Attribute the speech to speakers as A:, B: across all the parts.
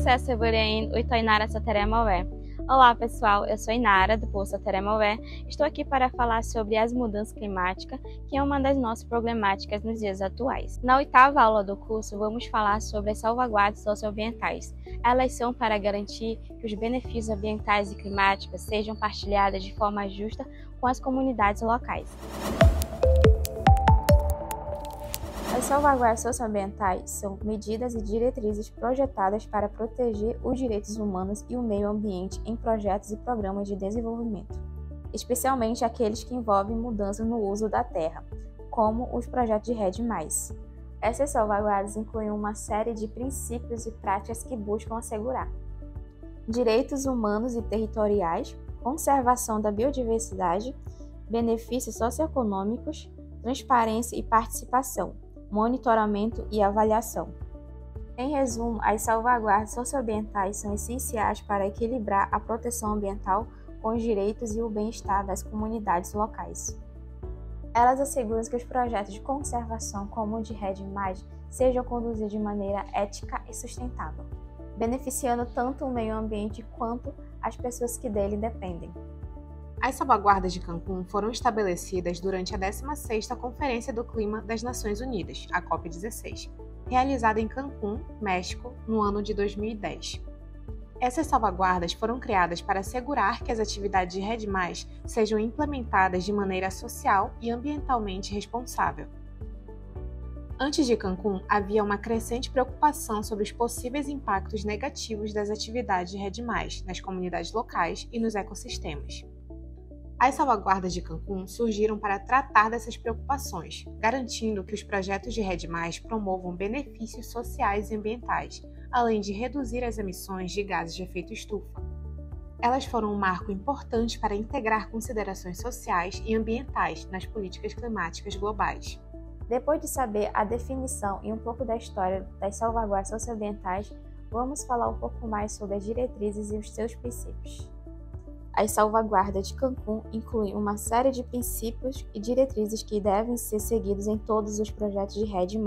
A: Sucesso Burain, Uitoinara Soteremaué. Olá pessoal, eu sou Inara do Poço Soteremaué. Estou aqui para falar sobre as mudanças climáticas, que é uma das nossas problemáticas nos dias atuais. Na 8ª aula do curso, vamos falar sobre as salvaguardas socioambientais. Elas são para garantir que os benefícios ambientais e climáticos sejam partilhados de forma justa com as comunidades locais. As salvaguardas socioambientais são medidas e diretrizes projetadas para proteger os direitos humanos e o meio ambiente em projetos e programas de desenvolvimento, especialmente aqueles que envolvem mudanças no uso da terra, como os projetos de REDD+. Essas salvaguardas incluem uma série de princípios e práticas que buscam assegurar direitos humanos e territoriais, conservação da biodiversidade, benefícios socioeconômicos, transparência e participação, monitoramento e avaliação. Em resumo, as salvaguardas socioambientais são essenciais para equilibrar a proteção ambiental com os direitos e o bem-estar das comunidades locais. Elas asseguram que os projetos de conservação, como o de REDD+, sejam conduzidos de maneira ética e sustentável, beneficiando tanto o meio ambiente quanto as pessoas que dele dependem.
B: As salvaguardas de Cancún foram estabelecidas durante a 16ª Conferência do Clima das Nações Unidas, a COP16, realizada em Cancún, México, no ano de 2010. Essas salvaguardas foram criadas para assegurar que as atividades de REDD+, sejam implementadas de maneira social e ambientalmente responsável. Antes de Cancún, havia uma crescente preocupação sobre os possíveis impactos negativos das atividades de REDD+, nas comunidades locais e nos ecossistemas. As salvaguardas de Cancún surgiram para tratar dessas preocupações, garantindo que os projetos de REDD+, promovam benefícios sociais e ambientais, além de reduzir as emissões de gases de efeito estufa. Elas foram um marco importante para integrar considerações sociais e ambientais nas políticas climáticas globais.
A: Depois de saber a definição e um pouco da história das salvaguardas socioambientais, vamos falar um pouco mais sobre as diretrizes e os seus princípios. As salvaguardas de Cancún incluem uma série de princípios e diretrizes que devem ser seguidos em todos os projetos de REDD+.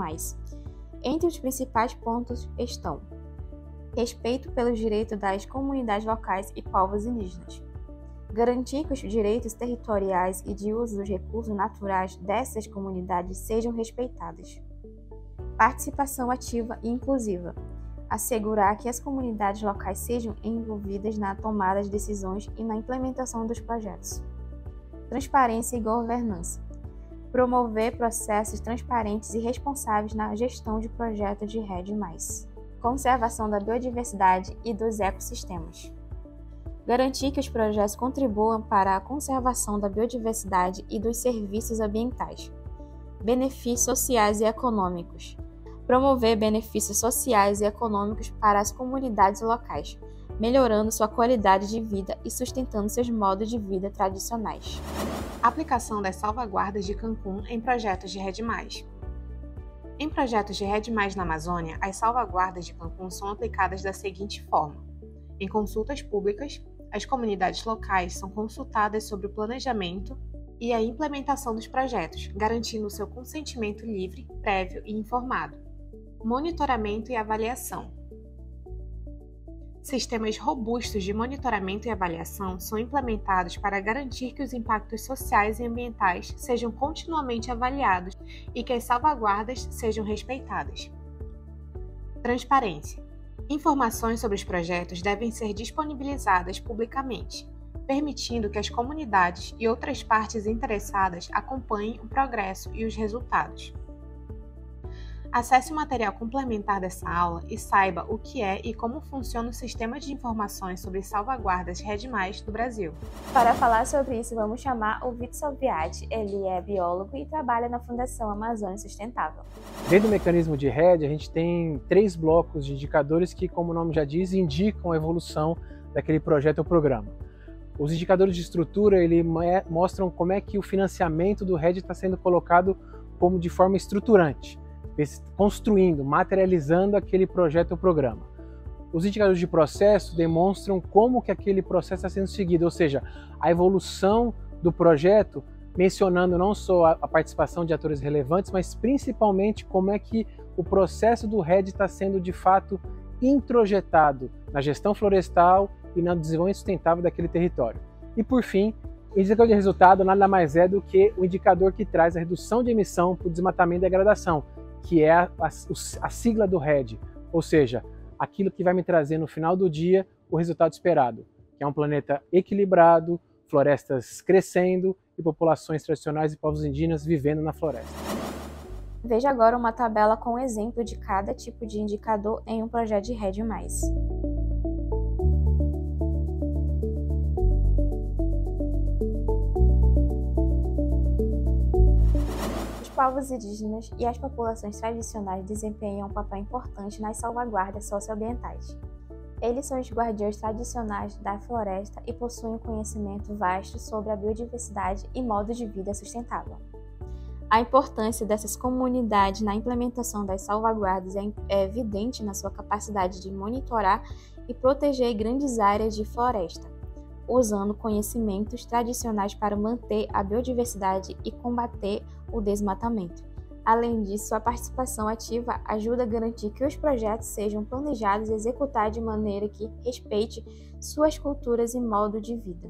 A: Entre os principais pontos estão: respeito pelos direitos das comunidades locais e povos indígenas, garantir que os direitos territoriais e de uso dos recursos naturais dessas comunidades sejam respeitados, participação ativa e inclusiva, assegurar que as comunidades locais sejam envolvidas na tomada de decisões e na implementação dos projetos. Transparência e governança. Promover processos transparentes e responsáveis na gestão de projetos de REDD+. Conservação da biodiversidade e dos ecossistemas. Garantir que os projetos contribuam para a conservação da biodiversidade e dos serviços ambientais. Benefícios sociais e econômicos. Promover benefícios sociais e econômicos para as comunidades locais, melhorando sua qualidade de vida e sustentando seus modos de vida tradicionais.
B: Aplicação das salvaguardas de Cancún em projetos de REDD+. Em projetos de REDD+, na Amazônia, as salvaguardas de Cancún são aplicadas da seguinte forma: em consultas públicas, as comunidades locais são consultadas sobre o planejamento e a implementação dos projetos, garantindo o seu consentimento livre, prévio e informado. Monitoramento e avaliação. Sistemas robustos de monitoramento e avaliação são implementados para garantir que os impactos sociais e ambientais sejam continuamente avaliados e que as salvaguardas sejam respeitadas. Transparência. Informações sobre os projetos devem ser disponibilizadas publicamente, permitindo que as comunidades e outras partes interessadas acompanhem o progresso e os resultados. Acesse o material complementar dessa aula e saiba o que é e como funciona o sistema de informações sobre salvaguardas REDD+, do Brasil.
A: Para falar sobre isso, vamos chamar o Vitor Salviati. Ele é biólogo e trabalha na Fundação Amazônia Sustentável.
C: Dentro do mecanismo de REDD, a gente tem 3 blocos de indicadores que, como o nome já diz, indicam a evolução daquele projeto ou programa. Os indicadores de estrutura mostram como é que o financiamento do REDD está sendo colocado como de forma estruturante, construindo, materializando aquele projeto ou programa. Os indicadores de processo demonstram como que aquele processo está sendo seguido, ou seja, a evolução do projeto, mencionando não só a participação de atores relevantes, mas principalmente como é que o processo do REDD está sendo de fato introjetado na gestão florestal e no desenvolvimento sustentável daquele território. E por fim, o indicador de resultado nada mais é do que o indicador que traz a redução de emissão por desmatamento e degradação, que é a sigla do REDD, ou seja, aquilo que vai me trazer no final do dia o resultado esperado, que é um planeta equilibrado, florestas crescendo e populações tradicionais e povos indígenas vivendo na floresta.
A: Veja agora uma tabela com exemplo de cada tipo de indicador em um projeto de REDD+. Os povos indígenas e as populações tradicionais desempenham um papel importante nas salvaguardas socioambientais. Eles são os guardiões tradicionais da floresta e possuem um conhecimento vasto sobre a biodiversidade e modo de vida sustentável. A importância dessas comunidades na implementação das salvaguardas é evidente na sua capacidade de monitorar e proteger grandes áreas de floresta, usando conhecimentos tradicionais para manter a biodiversidade e combater o desmatamento. Além disso, a participação ativa ajuda a garantir que os projetos sejam planejados e executados de maneira que respeite suas culturas e modo de vida.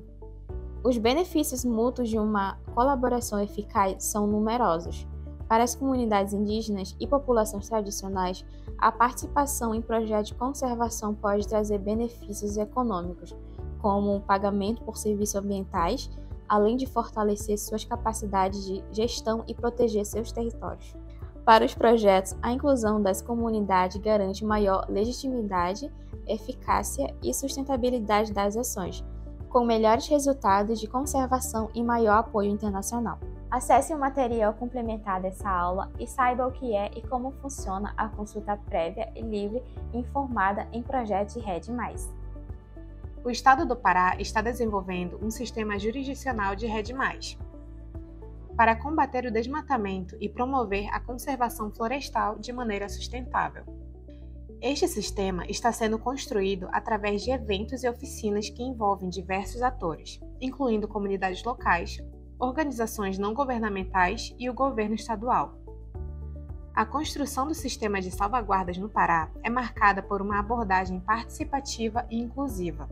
A: Os benefícios mútuos de uma colaboração eficaz são numerosos. Para as comunidades indígenas e populações tradicionais, a participação em projetos de conservação pode trazer benefícios econômicos, como o pagamento por serviços ambientais, além de fortalecer suas capacidades de gestão e proteger seus territórios. Para os projetos, a inclusão das comunidades garante maior legitimidade, eficácia e sustentabilidade das ações, com melhores resultados de conservação e maior apoio internacional. Acesse o material complementar dessa aula e saiba o que é e como funciona a consulta prévia e livre e informada em projetos de REDD+.
B: O Estado do Pará está desenvolvendo um sistema jurisdicional de REDD+, para combater o desmatamento e promover a conservação florestal de maneira sustentável. Este sistema está sendo construído através de eventos e oficinas que envolvem diversos atores, incluindo comunidades locais, organizações não governamentais e o governo estadual. A construção do sistema de salvaguardas no Pará é marcada por uma abordagem participativa e inclusiva.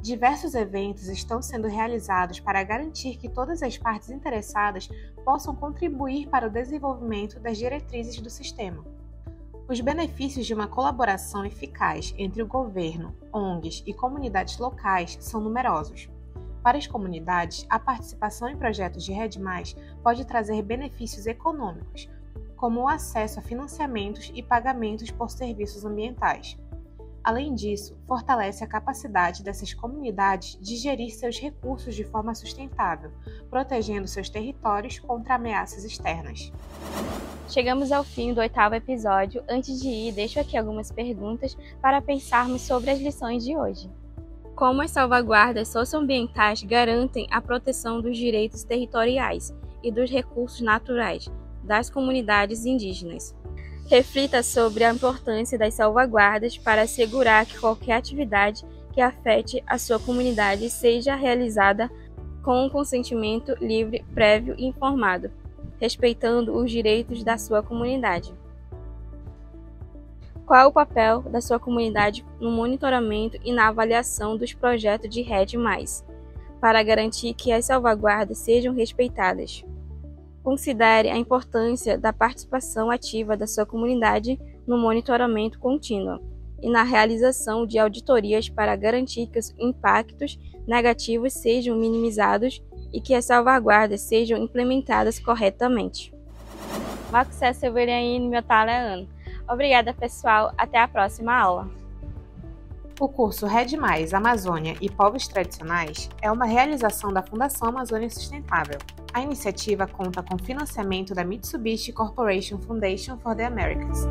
B: Diversos eventos estão sendo realizados para garantir que todas as partes interessadas possam contribuir para o desenvolvimento das diretrizes do sistema. Os benefícios de uma colaboração eficaz entre o governo, ONGs e comunidades locais são numerosos. Para as comunidades, a participação em projetos de REDD+, pode trazer benefícios econômicos, como o acesso a financiamentos e pagamentos por serviços ambientais. Além disso, fortalece a capacidade dessas comunidades de gerir seus recursos de forma sustentável, protegendo seus territórios contra ameaças externas.
A: Chegamos ao fim do 8º episódio. Antes de ir, deixo aqui algumas perguntas para pensarmos sobre as lições de hoje. Como as salvaguardas socioambientais garantem a proteção dos direitos territoriais e dos recursos naturais das comunidades indígenas? Reflita sobre a importância das salvaguardas para assegurar que qualquer atividade que afete a sua comunidade seja realizada com um consentimento livre, prévio e informado, respeitando os direitos da sua comunidade. Qual é o papel da sua comunidade no monitoramento e na avaliação dos projetos de REDD+, para garantir que as salvaguardas sejam respeitadas? Considere a importância da participação ativa da sua comunidade no monitoramento contínuo e na realização de auditorias para garantir que os impactos negativos sejam minimizados e que as salvaguardas sejam implementadas corretamente. Obrigada, pessoal. Até a próxima aula.
B: O curso REDD+, Amazônia e Povos Tradicionais é uma realização da Fundação Amazônia Sustentável. A iniciativa conta com financiamento da Mitsubishi Corporation Foundation for the Americas.